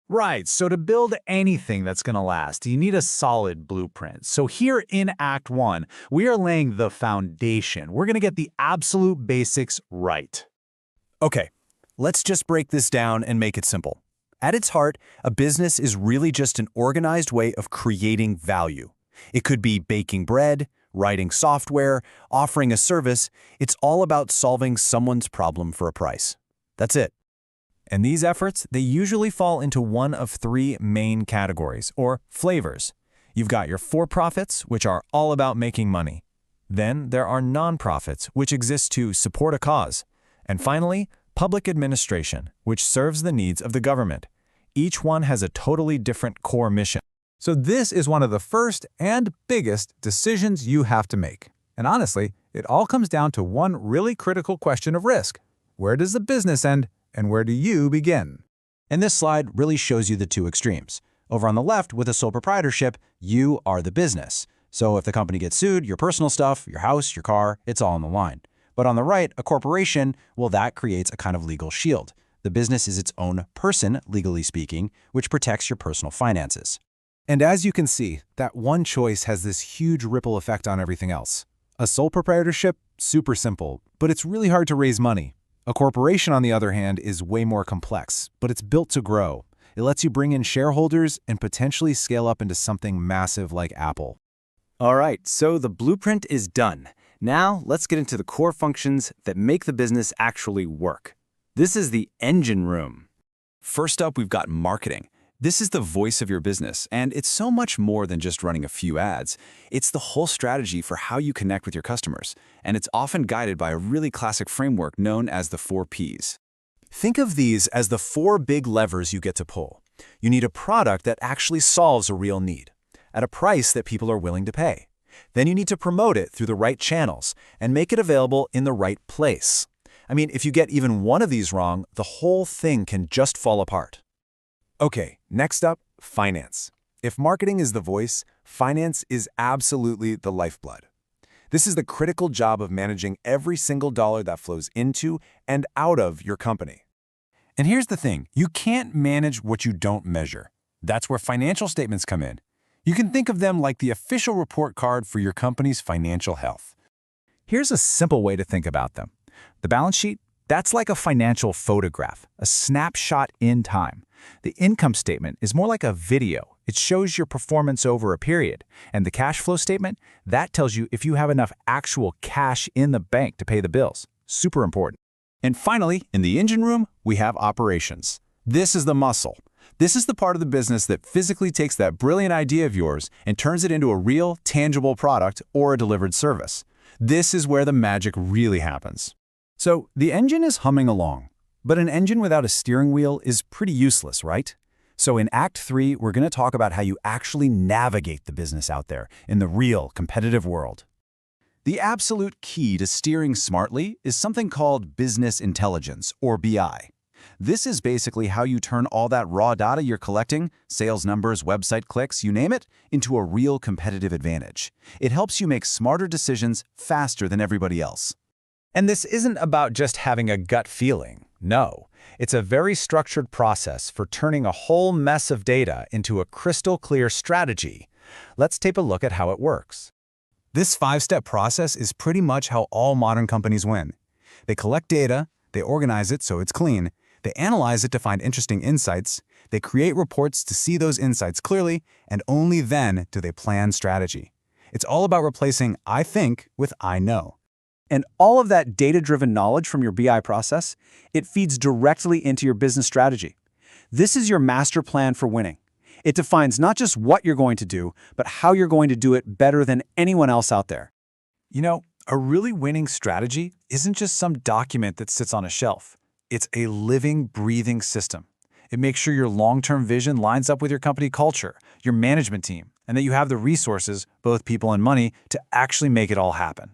Right, so to build anything that's going to last, you need a solid blueprint. So here in Act 1, we are laying the foundation. We're going to get the absolute basics right. Okay, let's just break this down and make it simple. At its heart, a business is really just an organized way of creating value. It could be baking bread, writing software, offering a service. It's all about solving someone's problem for a price. That's it. And these efforts, they usually fall into one of three main categories, or flavors. You've got your for-profits, which are all about making money. Then there are non-profits, which exist to support a cause. And finally, public administration, which serves the needs of the government. Each one has a totally different core mission. So this is one of the first and biggest decisions you have to make. And honestly, it all comes down to one really critical question of risk. Where does the business end, and where do you begin? And this slide really shows you the two extremes. Over on the left, with a sole proprietorship, you are the business. So if the company gets sued, your personal stuff, your house, your car, it's all on the line. But on the right, a corporation, well, that creates a kind of legal shield. The business is its own person, legally speaking, which protects your personal finances. And as you can see, that one choice has this huge ripple effect on everything else. A sole proprietorship, super simple, but it's really hard to raise money. A corporation, on the other hand, is way more complex, but it's built to grow. It lets you bring in shareholders and potentially scale up into something massive like Apple. All right, so the blueprint is done. Now, let's get into the core functions that make the business actually work. This is the engine room. First up, we've got marketing. This is the voice of your business, and it's so much more than just running a few ads. It's the whole strategy for how you connect with your customers, and it's often guided by a really classic framework known as the 4 Ps. Think of these as the 4 big levers you get to pull. You need a product that actually solves a real need, at a price that people are willing to pay. Then you need to promote it through the right channels and make it available in the right place. I mean, if you get even one of these wrong, the whole thing can just fall apart. Okay, next up, finance. If marketing is the voice, finance is absolutely the lifeblood. This is the critical job of managing every single dollar that flows into and out of your company. And here's the thing, you can't manage what you don't measure. That's where financial statements come in. You can think of them like the official report card for your company's financial health. Here's a simple way to think about them. The balance sheet, that's like a financial photograph, a snapshot in time. The income statement is more like a video. It shows your performance over a period. And the cash flow statement, that tells you if you have enough actual cash in the bank to pay the bills. Super important. And finally, in the engine room, we have operations. This is the muscle. This is the part of the business that physically takes that brilliant idea of yours and turns it into a real, tangible product or a delivered service. This is where the magic really happens. So the engine is humming along, but an engine without a steering wheel is pretty useless, right? So in Act 3, we're going to talk about how you actually navigate the business out there in the real competitive world. The absolute key to steering smartly is something called business intelligence, or BI. This is basically how you turn all that raw data you're collecting, sales numbers, website clicks, you name it, into a real competitive advantage. It helps you make smarter decisions faster than everybody else. And this isn't about just having a gut feeling. No, it's a very structured process for turning a whole mess of data into a crystal clear strategy. Let's take a look at how it works. This 5-step process is pretty much how all modern companies win. They collect data, they organize it so it's clean, they analyze it to find interesting insights, they create reports to see those insights clearly, and only then do they plan strategy. It's all about replacing I think with I know. And all of that data-driven knowledge from your BI process, it feeds directly into your business strategy. This is your master plan for winning. It defines not just what you're going to do, but how you're going to do it better than anyone else out there. You know, a really winning strategy isn't just some document that sits on a shelf. It's a living, breathing system. It makes sure your long-term vision lines up with your company culture, your management team, and that you have the resources, both people and money, to actually make it all happen.